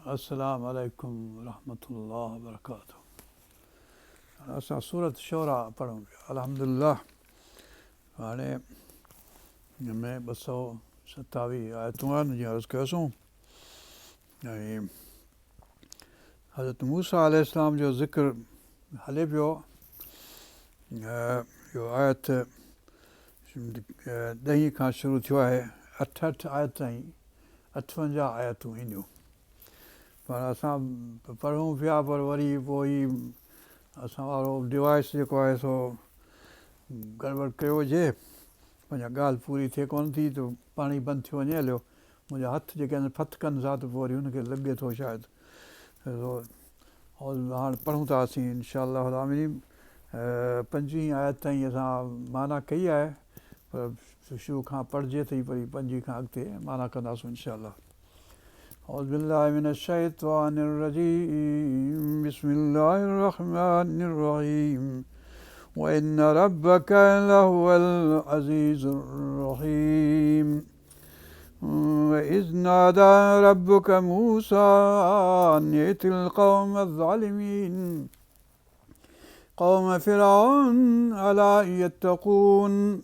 अस्सलामु अलैकुम रहमतुल्लाहि व बरकातुहू। असां सूरत शुअरा पढ़ूं पिया अल्हम्दुलिल्लाह। हाणे हिन में 227 आयतूं आहिनि जीअं अर्ज़ु कयोसीं। ऐं हज़रत मूसा अलैहिस्सलाम जो ज़िक्र हले पियो। इहो आयत 10 खां शुरू थियो आहे, 8 आयत ताईं 58 आयतूं ईंदियूं। पर असां पढ़ूं पिया, पर वरी पोइ ई असां वारो डिवाइस जेको आहे सो गड़बड़ कयो हुजे, अञा ॻाल्हि पूरी थिए कोन थी त पाणी बंदि थी वञे हलियो। मुंहिंजा हथ जेके आहिनि फत कनि था त पोइ वरी हुनखे लॻे थो शायदि। हाणे पढ़ूं था असीं इंशा अल्लाह आमीन। 25 आयत ताईं असां माना कई आहे, पर शुरू खां पढ़िजे थी, वरी 5 खां अॻिते माना कंदासीं इंशा अल्लाह। أعوذ بالله من الشيطان الرجيم بسم الله الرحمن الرحيم وإن ربك لهو العزيز الرحيم وإذ نادى ربك موسى أن ائت القوم الظالمين قوم فرعون ألا يتقون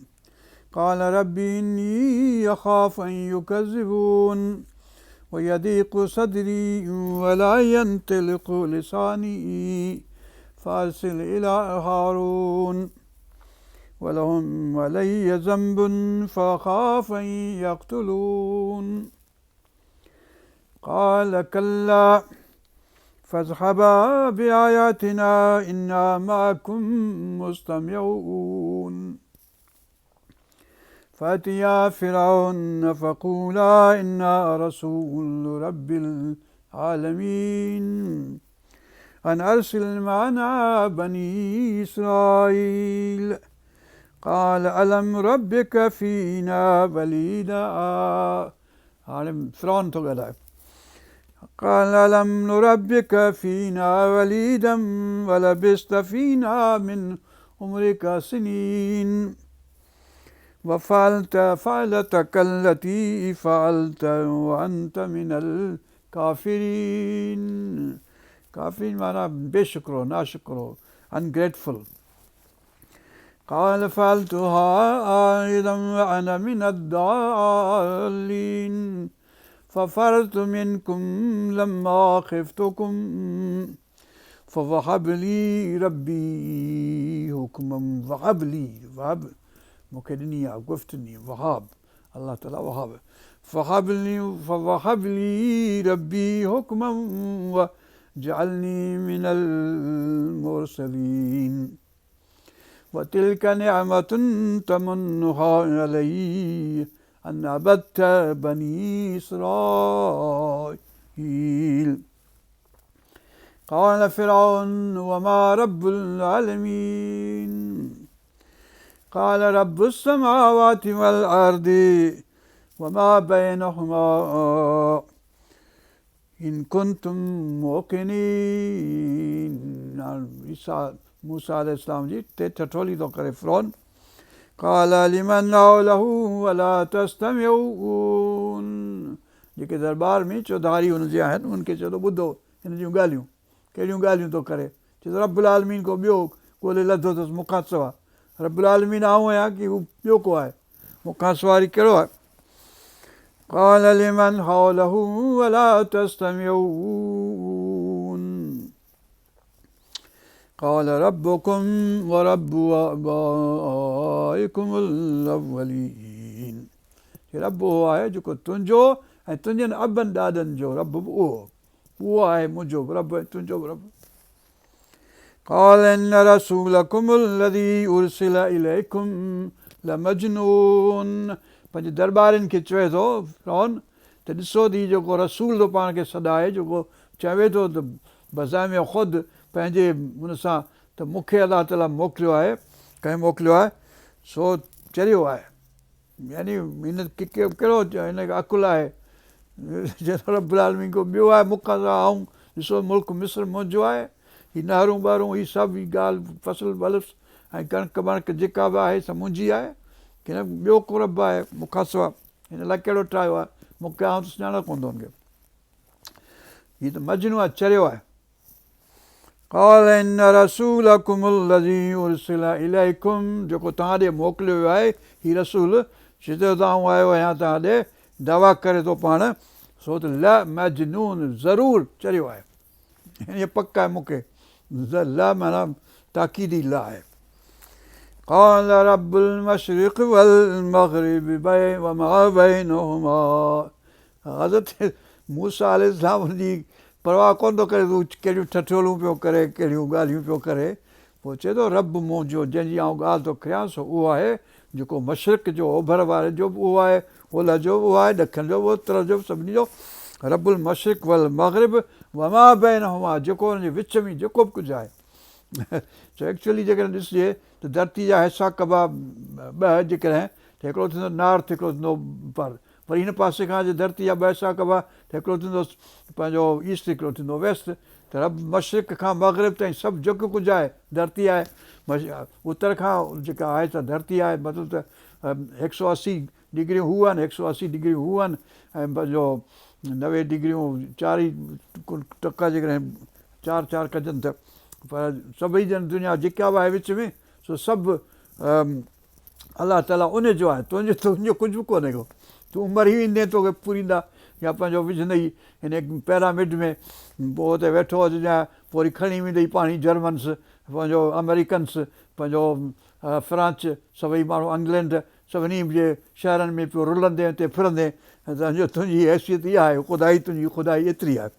قال رب إني أخاف أن يكذبون ويضيق صدري ولا ينطلق لساني فأرسل إلى هارون ولهم علي ذنب فأخاف أن يقتلون قال كلا فاذهبا بآياتنا إنا معكم مستمعون فأتيا فرعون فقولا إنا رسول رب العالمين أن أرسل معنا بني إسرائيل قال ألم ربك فينا وليدا हाणे फ़िरौन थो ॻाल्हाए। قال ألم نربك فينا وليدا ولبثت فينا من عمرك سنين وفعلت فعلتك التي فعلت وأنت من الكافرين काफ़िरीन माना बेशुक्रो, नाशुक्रो, ungrateful. قال فعلتها أيضا وأنا من الضالين ففررت منكم لما خفتكم فوهب لي ربي حكما وهب لي मूंखे ॾिनी आहे गिफ्ट ॾिनी वहाब अलाह ताला वहाब فوهب لي ربي حكما وجعلني من المرسلين وتلك نعمة تمنها علي أن عبدت بني إسرائيل قال فرعون وما رب العالمين قال رب السماوات والأرض وما بينهما إن كنتم موقنين मूसा अलैहिस्सलाम जी ठठोली थो करे फ़िरौन। قال لمن حوله ولا تستمعون जेके दरबार में चौधारी हुनजे आहिनि उनखे चए थो ॿुधो हिन जूं ॻाल्हियूं। कहिड़ियूं ॻाल्हियूं थो करे? चए थो रब्बुल आलमीन को ॿियो ॻोल्हे लधो अथसि मूंखां सवाइ। रब्बुल आलमीन आऊं आहियां कि हू ॿियो को आहे? मूंखां सवाइ कहिड़ो आहे? قال لمن حوله ولا تستمعون قال ربكم ورب آبائكم الأولين रब उहो आहे जेको तुंहिंजो ऐं तुंहिंजनि अबनि ॾाॾनि जो रब बि उहो आहे मुंहिंजो बि रब ऐं तुंहिंजो बि रब। قال إن رسولكم الذي أرسل إليكم لمجنون पंहिंजे दरबारनि खे चवे थो फ़िरौन त ॾिसो थी जेको रसूल थो पाण खे सॾाए, जेको चवे थो त बज़ाइम ख़ुदि पंहिंजे हुन सां त मूंखे अलाह ताला मोकिलियो आहे, कंहिं मोकिलियो आहे सो चरियो आहे। यानी हिन कहिड़ो हिनखे अकुलु आहे रब्बुल आलमीन को ॿियो आहे मूंखां सवाइ? आऊं ॾिसो मुल्क मिस्र मुंहिंजो आहे, हीअ नहरूं ॿहरूं हीअ सभु हीअ ॻाल्हि फसल वलस ऐं कणिक वणिक जेका बि आहे सभु मुंहिंजी आहे की न ॿियो को रब आहे मूंखां सवाइ? हिन लाइ कहिड़ो ठाहियो आहे? मूंखे आऊं त सुञाणो कोन थो हुनखे। हीअ त मजनू आहे, चरियो आहे। قال ان رسولكم الذي ارسل اليكم जेको तव्हां ॾे मोकिलियो वियो आहे हीउ रसूल सिधो तव्हां आयो आहियां तव्हां ॾे दावा करे थो पाण सो त ल मजनून ज़रूरु चरियो आहे। हीअ पक आहे मूंखे ल माना ताक़ीदी ला आहे। قال رب المشرق والمغرب وما بينهما हज़रत मूसा अलैहिस्सलाम जी परवाह कोन थो करे तूं कहिड़ियूं ठठोलूं पियो करे कहिड़ियूं ॻाल्हियूं पियो करे पोइ चए थो रब मुंहिंजो जंहिंजी आउं ॻाल्हि थो करियां सो उहो आहे जेको मशरिक़ जो ओभर वारे जो बि उहो आहे ओलह जो बि उहो आहे ॾखिण जो बि उत्तर जो बि सभिनी जो रबुल मशरिक़ वल मग़रिब वमा बैनहुमा जेको हुनजे विच में जेको बि कुझु आहे। सो एक्चुअली जेकॾहिं ॾिसिजे त धरती जा हिसा कबा ॿ जेकॾहिं त हिकिड़ो थींदो नॉर्थ हिकिड़ो थींदो पर वरी हिन पासे खां जे धरती जा ॿ हिसा कबा त हिकिड़ो थींदो पंहिंजो ईस्ट हिकिड़ो थींदो वेस्ट त रब मशरिक़ खां मग़रिब ताईं सभु जेको कुझु आहे धरती आहे। उत्तर खां जेका आहे त धरती आहे मतिलबु त 180 डिग्रियूं हू आहिनि 180 डिग्रियूं हू आहिनि ऐं पंहिंजो 90 डिग्रियूं 4 ई टका जेकॾहिं 4 कजनि त पर सभई ॼण दुनिया जेका बि आहे विच में सो सभु अलाह ताला उन जो आहे तुंहिंजो कुझु बि कोन्हे को तूं उमिरि ई ईंदे तोखे पूरींदा या पंहिंजो विझंदई हिन पैरामिड में पोइ हुते वेठो हुजे पोइ वरी खणी वेंदई पाणी जर्मन्स पंहिंजो अमेरिकन्स पंहिंजो फ्रांच सभई माण्हू इंग्लैंड सभिनी जे शहरनि में पियो रुलंदे हिते फिरंदे तव्हांजो तुंहिंजी हैसियत इहा आहे खुदाई तुंहिंजी खुदाई एतिरी आहे।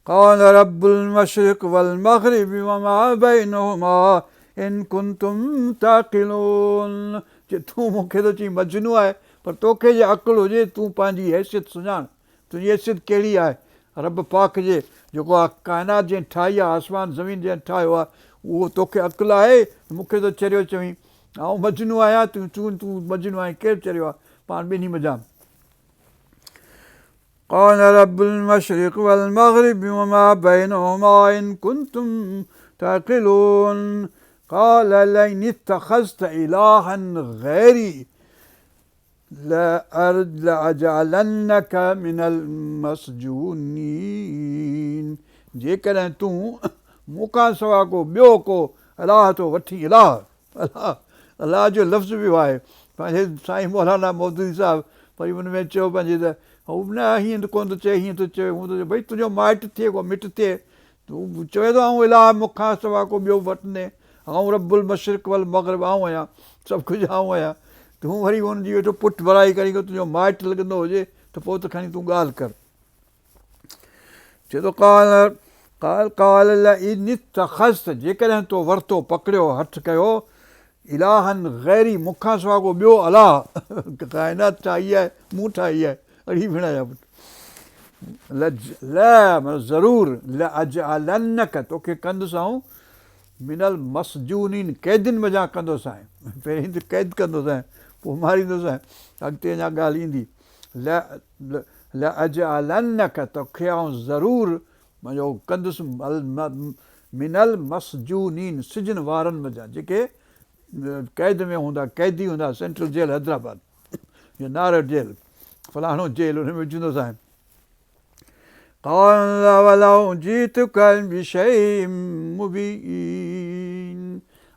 قال رب المشرق والمغرب وما بينهما ان كنتم تعقلون जे तूं मूंखे थो चई मजनू आहे पर तोखे जे अकुलु हुजे तूं पंहिंजी हैसियत सुञाण तुंहिंजी हैसियत कहिड़ी आहे। रब पाक जे जेको आहे काइनात जंहिं ठाही आहे आसमान ज़मीन जंहिं ठाहियो आहे उहो तोखे अकुलु आहे मूंखे थो चरियो चवईं ऐं मजनू आहियां तूं मजनू आहीं केरु चरियो आहे पाण ॿिन्ही मज़ा। قال رب المشرق والمغرب وما بينهما إن كنتم تعقلون قال لئن اتخذت إلها غيري لأجعلنك من المسجونين जेकॾहिं तूं मूंखां सवाइ को ॿियो को अलाह थो वठी अलाह जो लफ़्ज़ बि आहे पंहिंजे साईं मौलाना मौदूदी साहिबु वरी हुन में चयो पंहिंजे त हू न हीअं त कोन थो चए हीअं थो चए हूअं थो चए भई तुंहिंजो माइटु थिए को मिटु थिए तूं चवे थो आऊं इलाह मूंखां सवाइ को ॿियो वठंदे आऊं रबुल मशरिक़ वल मग़रिब आऊं आहियां सभु कुझु आऊं आहियां तूं वरी हुनजी वेठो पुठि भराई करी तुंहिंजो माइटु लॻंदो हुजे त पोइ त खणी तूं ॻाल्हि कर। चए थो काल लइन इत्तख़ज़्त जेकॾहिं तो वरितो पकड़ियो हथु कयो इलाहनि गैरी मूंखां सवाइ को ॿियो अलाह काइनात ठाही आहे मूं ठाही आहे अड़ी विणाया माना ज़रूरु लअजअलन्नक तोखे कंदुसि आऊं मिनल मसजूनीन कैदियुनि मज़ा कंदुसि आहीं पहिरीं त क़ैद कंदुसि आहीं पोइ मारींदुसि आहीं अॻिते अञा ॻाल्हि ईंदी लअजअलन्नक तोखे आऊं ज़रूरु मुंहिंजो कंदुसि मिनल मसजूनीन सिजन वारनि मज़ा जेके क़ैद में हूंदा कैदी हूंदा सेंट्रल जेल हैदराबाद या नारद जेल फलाणो जेल हुन में विझंदुसि आहिनि।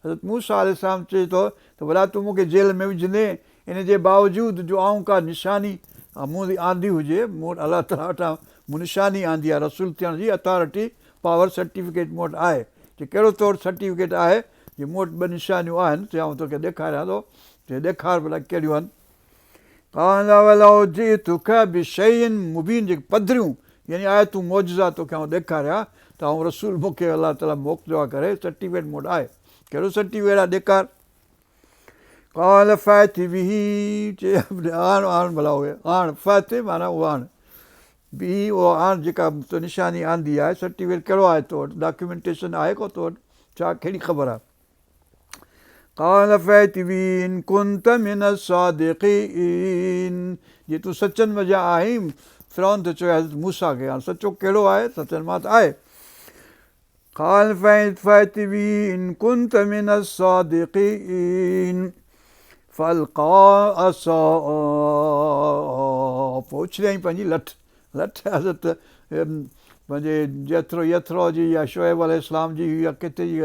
हज़रत मूसा अलैहिस्सलाम चए थो त भला तूं मूंखे जेल में विझंदे इन जे बावजूदि जो आऊं का निशानी मूं आंदी हुजे मूं वटि अलाह ताला वटां मूं निशानी आंदी आहे रसूल थियण जी अथॉरिटी पावर सर्टिफिकेट मूं वटि आहे जे कहिड़ो तौरु सर्टिफिकेट आहे जे मूं वटि ॿ निशानियूं आहिनि त आउं तोखे ॾेखारियां थो चए ॾेखार भला कहिड़ियूं आहिनि। मुबीन जेके पधरियूं यानी आहे तूं मौजज़ा तोखे आउं ॾेखारियां त आउं रसूल मूंखे अलाह ताला मोकिलियो आहे करे सर्टिफिकेट मूं वटि आहे कहिड़ो सर्टिफिकेट आहे ॾेखार। काल फ़ैति बि चए आण भला उहे आण फ़ैति माना उहो आण बि उहो आण जेका तो निशानी आंदी आहे सर्टिफिकेट कहिड़ो आहे तो वटि डॉक्यूमेंटेशन आहे को तो वटि छा कहिड़ी ख़बर आहे। काल फ़ैति बि इन कुंत मिन सादिक़ीन जे तूं सचनि मज़ा आहीं फ़िरौन त चयो हज़रत मूसा खे हाणे सचो कहिड़ो आहे सचनि मां त आहे। काल फ़ैति बि इन कुंत मिन सादिक़ीन फल्का असा पोइ उछलियईं पंहिंजी लठ लठ हज़रत पंहिंजे यथरो जी या शोएब अलैहिस्सलाम जी या किथे जी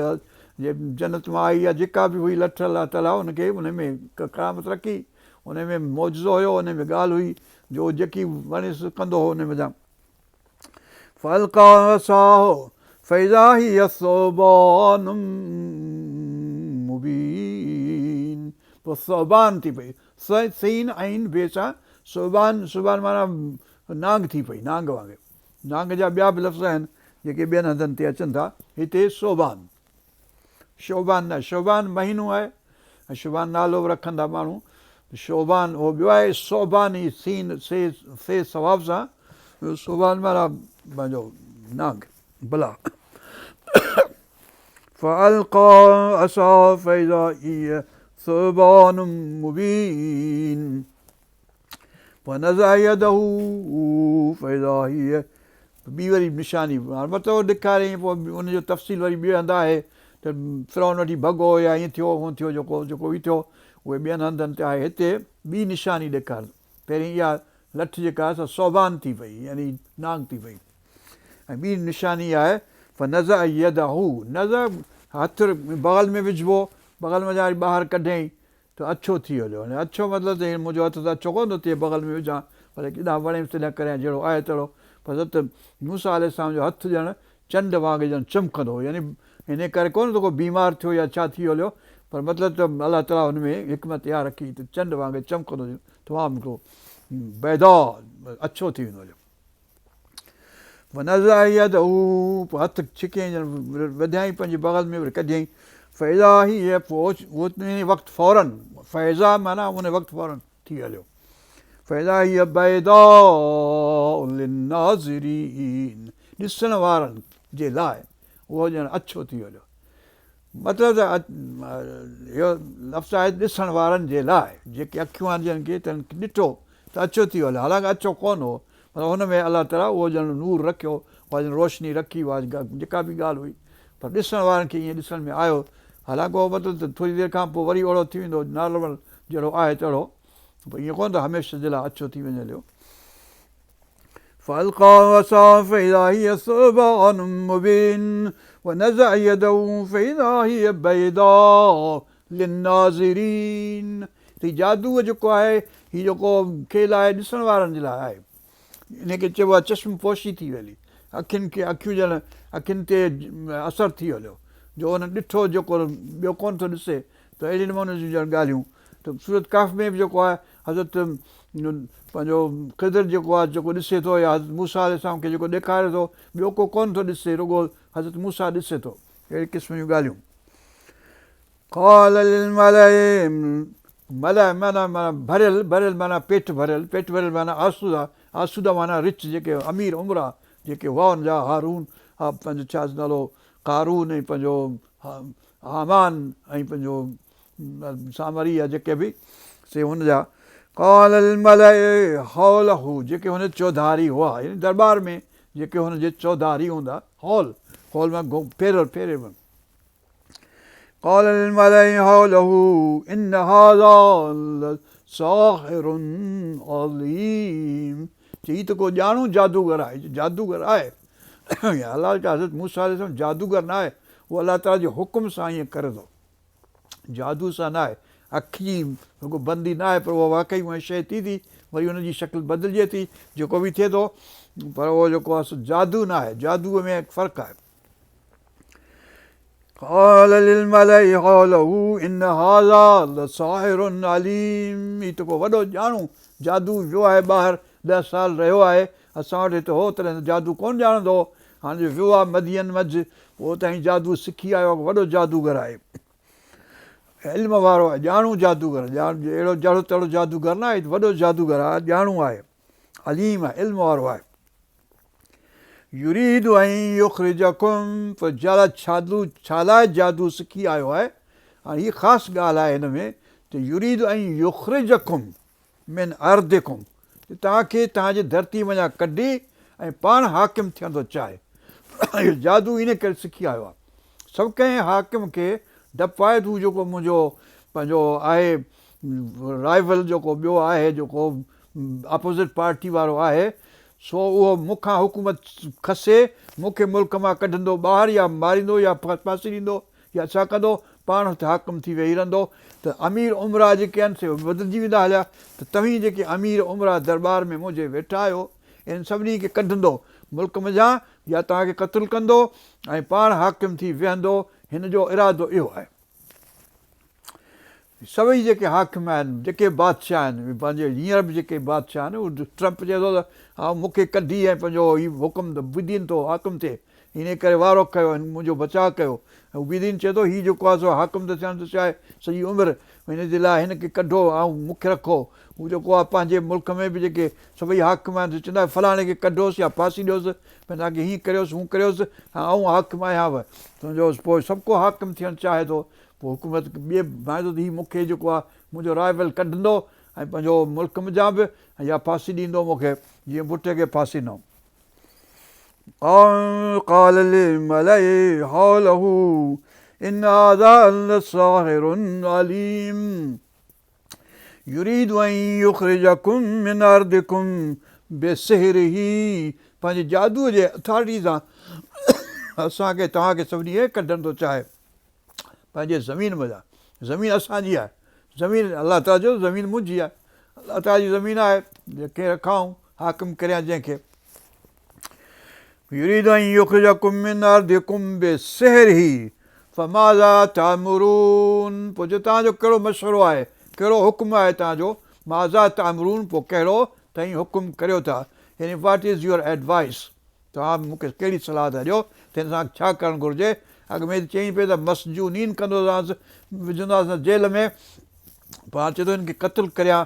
जे जन्नत मां आई या जेका बि हुई लठ अलाह ताला हुनखे उन में करामत रखी, उन में मौजज़ो हुयो, उन में ॻाल्हि हुई जो जेकी वणेसि कंदो हो उन में فألقى عصاه فإذا هي ثعبان مبين. पोइ सोबान थी पई, सीन आइन बे सां सोबान, सुबान माना नांग थी पई, नांग वांगुरु. नांग जा ॿिया बि लफ़्ज़ आहिनि जेके ॿियनि हंधनि ते अचनि था. हिते सोबान, शोबान न, शोबान महीनो आहे ऐं शोबान नालो बि रखंदा माण्हू. शोबान उहो ॿियो आहे, सोबान ई सीन से सवाब सां, सोबान माना पंहिंजो नांग भला. فألقى عصاه فإذا هي ثعبان مبين ونزع يده فإذا هي. ॿी वरी निशानी मतिलबु ॾेखारियईं. पोइ उनजो तफ़सील वरी ॿिए हंधि आहे त फिरौन वठी भॻो या ईअं थियो हूअं थियो, जेको बि थियो उहे ॿियनि हंधनि ते आहे. हिते ॿी निशानी ॾेखार. पहिरीं इहा लठ जेका आहे सोबान थी पई, यानी नांग थी पई. ऐं ॿी निशानी आहे नज़र यदहू, नज़र हथु बग़ल में विझिबो, बग़ल में वरी ॿाहिरि कढियईं त अछो थी हलियो. हाणे अछो मतिलबु त मुंहिंजो हथु त अछो कोन थो थिए बग़ल में विझां, पर केॾांहुं वणेसि तॾहिं करियां जहिड़ो आहे तहिड़ो. पर त मूसा अलैहिस्सलाम जो हथु ॼण चंड वांगुरु ॼण चमकंदो हो, यानी हिन करे कोन त को बीमार थियो या छा थी हलियो, पर मतिलबु त अलाह ताला हुन में हिकमत इहा रखी त चंड वांगुरु चमकंदो, तमामु हिकिड़ो बैदा अछो थी वेंदो हुयो. नज़र यदहू, पोइ हथु छिकयईं, वधायईं पंहिंजे बग़ल में वरी कढियईं. फ़ैज़ा ही, पोइ उहो वक़्तु फ़ौरन, फ़ैज़ा माना उन वक़्तु फ़ौरन थी हलियो. फ़ैज़ा हीअ बैदाउ लिन्नाज़िरीन, ॾिसण वारनि जे लाइ उहो ॼण अछो थी हलियो. मतिलबु त इहो लफ़्ज़ आहे ॾिसण वारनि जे लाइ, जेके अखियूं आहिनि जिन खे त ॾिठो त अछो थी हलियो. हालांकि अछो कोन हो, पर हुन में अलाह ताला उहो ॼण नूर रखियो, उहा ॼण रोशनी रखी, उहा जेका बि ॻाल्हि हुई, पर ॾिसण वारनि खे ईअं ॾिसण में आयो. हालांकि उहो मतिलबु त थोरी देरि खां पोइ वरी ओहिड़ो थी वेंदो, नॉर्मल जहिड़ो आहे तहिड़ो, पर ईअं कोन त हमेशह जे लाइ अछो थी वञे हलियो. فألقى عصاه فإذا هي ثعبان مبين ونزع يده فإذا هي بيضاء للناظرين. जादू जेको आहे, हीउ जेको खेल आहे ॾिसण वारनि जे लाइ आहे. इनखे चइबो आहे चश्म पोशी थी वञी, अखियुनि खे, अखियूं ॼण अखियुनि ते असरु थी हलियो, जो हुन ॾिठो जेको ॿियो कोन थो ॾिसे. त अहिड़े नमूने जूं ॼण ॻाल्हियूं. त सूरत काफ़ में बि जेको आहे हज़रत पंहिंजो ख़िदर जेको आहे, जेको ॾिसे थो, या हज़रत मूसा अलैहिस्सलाम खे जेको ॾेखारे थो, ॿियो को कोन थो ॾिसे, रुॻो हज़रत मूसा ॾिसे थो. अहिड़े क़िस्म जूं ॻाल्हियूं. मलय माना भरियल, भरियल माना पेट भरियल, पेट भरियल माना आसूदा, आसूदा माना रिच, जेके अमीर उमरा जेके हुआ हुन जा, हारून, हा पंहिंजो छा नालो, कारून, ऐं पंहिंजो हामान, ऐं पंहिंजो सामरी या जेके बि से हुन जा. काल मलय हौलहू, जेके हुन चौधारी हुआ, यानी दरबार में जेके हुनजे चौधारी हूंदा. हॉल, हॉल मां फेरे में. قال الملأ حوله إن هذا لساحر عليم. चई त को ॼाणू जादूगर आहे, जादूगर आहे. अलाह जा हज़रत मूसा अलैहिस्सलाम जादूगर न आहे, उहो अलाह ताला जे हुकुम सां ईअं करे थो, जादू सां न आहे. अखि रुॻो बंदी न आहे, पर उहा वाक़ई उहा शइ थी थी, वरी हुनजी शक्ल बदिलिजे थी, जेको बि थिए थो, पर उहो जेको आहे जादू न आहे, जादूअ में फ़र्क़ु आहे. قال للملأ حوله إن هذا لساحر عليم. ही त को वॾो ॼाणू जादू वियो आहे ॿाहिरि, 10 साल रहियो आहे असां वटि, हिते हो तरह जादू कोन ॼाणंदो. हाणे वियो आहे मदियन मंझि, पोइ ताईं जादू सिखी आयो आहे, वॾो जादूगर आहे, इल्म वारो आहे, ॼाणू जादूगर. अहिड़ो जहिड़ो तहिड़ो जादूगर न आहे, वॾो जादूगर आहे, ॼाणू आहे, अलीम आहे, इल्म वारो आहे. युरीद ऐं युख़रिजकुम, पर छा लाइ जादू सिखी आयो आहे. हाणे हीअ ख़ासि ॻाल्हि आहे हिन में, त युरीद ऐं युख़रिजकुम मिन अर्दिकुम, तव्हांखे तव्हांजे धरती वञा कढी ऐं पाण हाकिम थियण थो चाहे. इहो जादू इन करे सिखी आयो आहे. सभु कंहिं हाकिम खे डपु आहे त हू जेको मुंहिंजो पंहिंजो आहे राइवल, जेको ॿियो आहे, जेको अपोज़िट पार्टी वारो आहे, सो उहो मूंखां हुकूमत खसे, मूंखे मुल्क मां कढंदो ॿाहिरि या मारींदो या फांसी ॾींदो या छा कंदो, पाण हुते हाकिम थी वेही रहंदो। त अमीर उमरा जेके आहिनि से वधंदी वेंदा हलिया। त तव्हीं जेके अमीर उमरा दरबार में मुंहिंजे वेठा आहियो, इन सभिनी खे कढंदो मुल्क मज़ा या तव्हांखे क़तलु कंदो ऐं पाण हाकिम थी वेहंदो। हिन जो इरादो इहो आहे। सभई जेके हाकिम आहिनि, जेके बादशाह आहिनि, पंहिंजे हींअर बि जेके बादशाह आहिनि, उहो ट्रम्प चए थो त हा मूंखे कढी ऐं पंहिंजो हीउ हुकुम त बुदीन थो हाकिम थिए, इन करे वारो कयो, मुंहिंजो बचाउ कयो। ऐं उबीदीन चए थो हीउ जेको आहे सो हाकिम त थियण त छा आहे सॼी उमिरि, हिन जे लाइ हिन खे कढो ऐं मूंखे रखो। हू जेको आहे पंहिंजे मुल्क में बि जेके सभई हाकिम आहिनि चवंदा आहिनि फलाणे खे कढोसि या फांसी ॾियोसि, भई तव्हांखे हीअं करियोसि हू करियोसि, ऐं हाकिम आहियां तुंहिंजो। पोइ सभु को हाकिम थियणु चाहे थो, पोइ हुकूमत ॿिए भाए थो त हीउ मूंखे जेको आहे मुंहिंजो राइवल कढंदो ऐं पंहिंजो मुल्क मज़ा बि या फांसी ॾींदो मूंखे, जीअं भुटे खे फांसी ॾिनो। قال للملأ حوله إن هذا لساحر عليم يريد أن يخرجكم من أرضكم بسحره। पंहिंजे जादूअ जे अथॉरिटी सां असांखे तव्हांखे सभिनी खे कढणु थो चाहे पंहिंजे ज़मीन मज़ा। ज़मीन असांजी आहे, ज़मीन अलाह ताला जो ज़मीन मुंहिंजी आहे, अलाह ताला जी ज़मीन आहे, जंहिंखे रखाऊं हाकिम करियां जंहिंखे। युरीदु अन युख़्रिजकुम मिन अर्दिकुम बिसिहरिही फमाज़ा तामुरून। पोइ जो तव्हांजो कहिड़ो मशवरो आहे, कहिड़ो हुकुम आहे तव्हांजो, माज़ा तामुरून, पोइ कहिड़ो तव्हीं हुकुम करियो था, यानी वाट इज़ योर एडवाइस, तव्हां मूंखे कहिड़ी सलाह था ॾियो त हिन सां छा करणु घुरिजे। अॻु में चई पई त मसजूनीन कंदोसांसि, विझंदासीं जेल में, पाण चए थो हिनखे क़तलु करियां,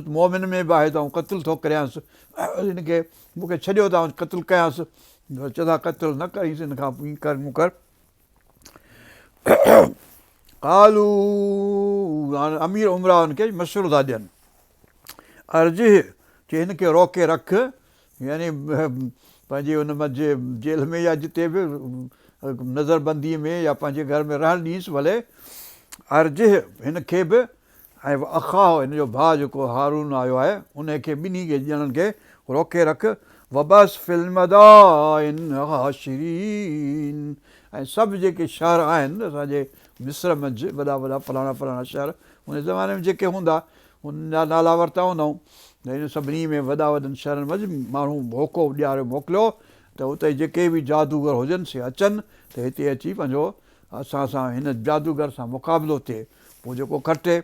मोमिन में बि आहे त आउं क़तलु थो करियांसि, हिनखे मूंखे छॾियो त आउं क़तलु कयांसि। चवंदा क़तलु न करींसि, हिन खां हीअं कर मूं कर। कालू, हाणे अमीर उमरा हुनखे मशवरो था ॾियनि, अर्ज़िह, चए हिनखे रोके रख, यानी पंहिंजे हुन जेल में या जिते बि नज़रबंदीअ में या पंहिंजे घर में रहणु ॾींसि भले। अर्ज़िह, हिनखे बि ऐं अखाह, हिन जो भाउ जेको हारून आयो आहे, उनखे ॿिन्ही खे ॼणनि खे रोके रख। वबस फिल मदाइन हाशिरीन, ऐं सभु जेके शहर आहिनि असांजे मिस्र मंझि, वॾा वॾा फलाणा फलाणा शहर, उन ज़माने में जेके हूंदा उन जा नाला वरिता हूंदऊं, त हिन सभिनी में वॾा वॾनि शहरनि मंझि माण्हू होको ॾियारियो मोकिलियो त उते जेके बि जादूगर हुजनि से अचनि त हिते अची पंहिंजो असां सां हिन जादूगर सां मुक़ाबिलो थिए। पोइ जेको खटे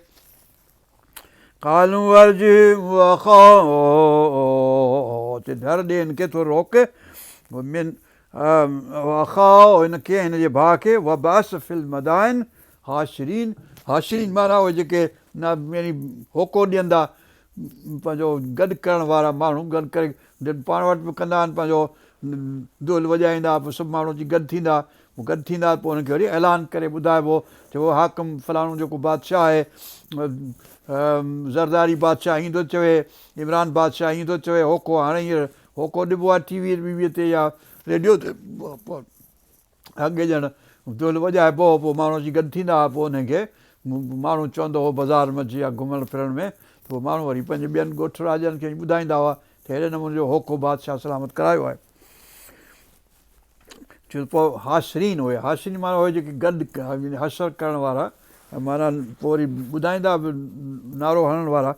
कालू अर्ज़िह डर ॾे हिनखे थोरो रोक, अखाओ हिनखे, हिन जे भाउ खे, वबास फिल मदाइन हाशिरीन। हाशिरीन माना उहे जेके न यानी होको ॾियंदा, पंहिंजो गॾु करण वारा माण्हू, गॾु करे पाण वटि बि कंदा आहिनि, पंहिंजो दुल वॼाईंदा, पोइ सभु माण्हू अची गॾु थींदा, पोइ गॾु थींदा, पोइ हुनखे वरी ऐलान करे ॿुधाइबो चइबो हाकिम फलाणो जेको बादशाह आहे, ज़रदारी बादशाह ईंदो चवे, इमरान बादशाह ईंदो चवे, होको हाणे हींअर होको ॾिबो आहे टीवीअ वीवीअ ते या रेडियो ते, अॻे ॼण दुल वॼाइबो, पोइ माण्हू अची गॾु थींदा, पोइ हुनखे माण्हू चवंदो हो बाज़ारि मंझि या घुमण फिरण में, पोइ माण्हू वरी पंहिंजे ॿियनि ॻोठ राजनि खे ॿुधाईंदा हुआ त अहिड़े नमूने जो होको बादशाह सलामत करायो आहे। छो पोइ हाशिरीन हुए, हाशिरीन माना उहे जेके गॾु हशर करण वारा, माना पोइ वरी ॿुधाईंदा बि नारो हणण वारा।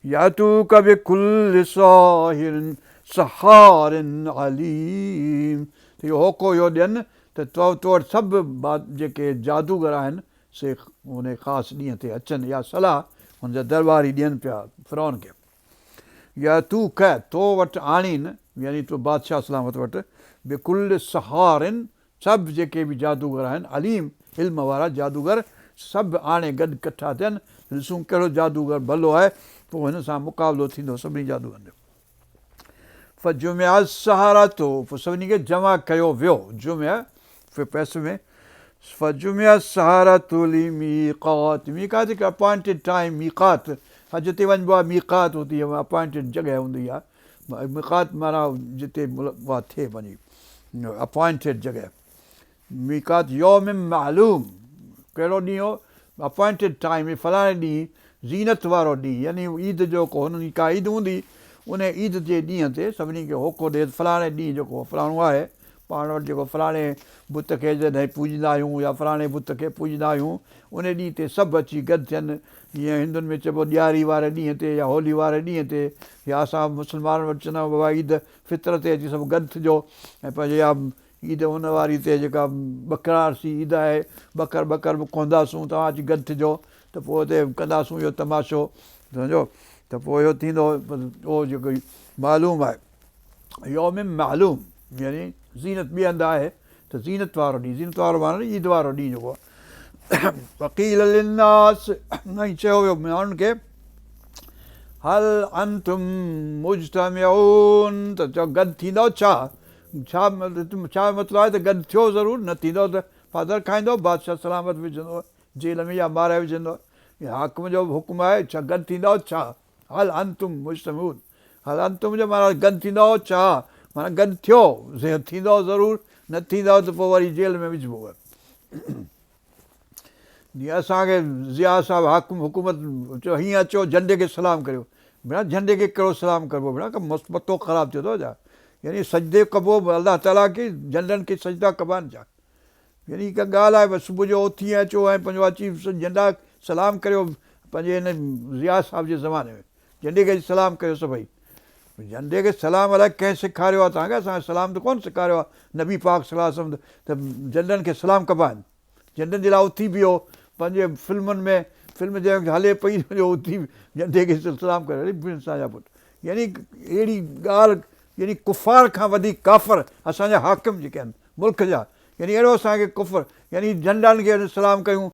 या तू कबि कुल साहिरिन सहारिन अलीम, त इहो होको इहो ॾियनि त तो वटि सभु जेके जादूगर आहिनि से उन ख़ासि ॾींहं ते अचनि, या सलाह हुनजा दरबारी ॾियनि पिया फ़िरौन खे। या तू तो वटि आणीनि, यानी तो बादशाह सलामत वटि, बिकुल सहारिन, सभु जेके बि जादूगर आहिनि, अलीम इल्म वारा जादूगर, सभु आणे गॾु इकठा थियनि, ॾिसूं कहिड़ो जादूगर भलो आहे, पोइ हिन सां मुक़ाबिलो थींदो सभिनी जादूगरनि जो। फजुमिया सहारातो, पोइ सभिनी खे जमा कयो वियो, जुमिया पैसे में, फजुमिया सहारातो ली मीक़ात, मीक़ात हिकु अपॉइंटेड टाइम, मीक़ात हा जिते वञिबो आहे, मीक़ात हुती अपॉइंटेड जॻह हूंदी आहे, मीक़ात माना जिते उहा थिए वञी अपॉइंटेड जॻह, मीक़ात यौम मालूम, कहिड़ो ॾींहुं हो, अपॉइंटेड टाइम, फलाणे ॾींहुं ज़ीनत वारो ॾींहुं, यानी ईद जो को हुन का ईद हूंदी उन ईद जे ॾींहं ते सभिनी खे होको ॾिए फलाणे ॾींहुं जेको फलाणो आहे पाण वटि जेको फलाणे बुत खे जॾहिं पूॼींदा आहियूं या फलाणे बुत खे पूॼींदा आहियूं उन ॾींहं ते सभु अची गॾु थियनि। जीअं हिंदुनि में चइबो ॾियारी वारे ॾींहं ते या होली वारे ॾींहं ते या असां मुस्लमान वटि चवंदा आहियूं बाबा ईद फितर ते अची सभु गॾु थिजो ऐं पंहिंजे या ईद हुन वारी ते जेका बकरासी ईद आहे ॿकर बि खोंदासूं तव्हां अची गॾु थिजो त पोइ हुते कंदासूं इहो तमाशो सम्झो त पोइ इहो थींदो उहो जेको मालूम आहे यौम मालूम यानी ज़ीनत ॿिए हंधि आहे त ज़ीनत वारो ॾींहुं ज़ीनत वारो माना ईद वारो ॾींहुं जेको आहे वकील लिन्नास ऐं चयो वियो माण्हुनि खे हल अंतुम मुज्तमिऊन त चओ गॾु थींदव छा छा मतिलबु आहे त गॾु थियो ज़रूरु न थींदो त फादर खाईंदो बादशाह सलामत विझंदो जेल में या मारे विझंदो हाकिम जो हुकुम आहे छा गॾु थींदव छा हल अंतुम मुज्तमिऊन हल अंतुम जो माना गॾु थींदव छा माना गॾु थियो थींदव ज़रूरु न थींदव त पोइ वरी जेल में विझिबो जीअं असांखे ज़िया साहिबु हाकिम हुकूमत चयो हीअं अचो झंडे खे सलाम करियो भेण झंडे खे कहिड़ो सलाम करिबो भेण का मतो ख़राबु थियो अथव छा यानी सजदे कबो अलाह ताला खे झंडनि खे सजदा कबा आहिनि छा यानी हिकु ॻाल्हि आहे भई सुबुह जो उथी अचो ऐं पंहिंजो अची झंडा सलाम करियो पंहिंजे हिन ज़िया साहिब जे ज़माने में झंडे खे सलाम कयो सभई झंडे खे सलाम अलाए कंहिं सेखारियो आहे तव्हांखे असांखे सलाम त कोन्ह सेखारियो आहे नबी पाक सलाह सम्झ त झंडनि खे सलाम कबा आहिनि झंडनि जे लाइ उथी बीहो पंहिंजे फिल्मुनि में फिल्म जंहिं हले पई उथी झंडे खे सलाम करे असांजा पुट यानी अहिड़ी ॻाल्हि यानी कुफ़ार खां वधीक काफ़र असांजा हाकिम जेके आहिनि मुल्क जा यानी अहिड़ो असांखे कुफ़र यानी झंडनि खे सलाम कयूं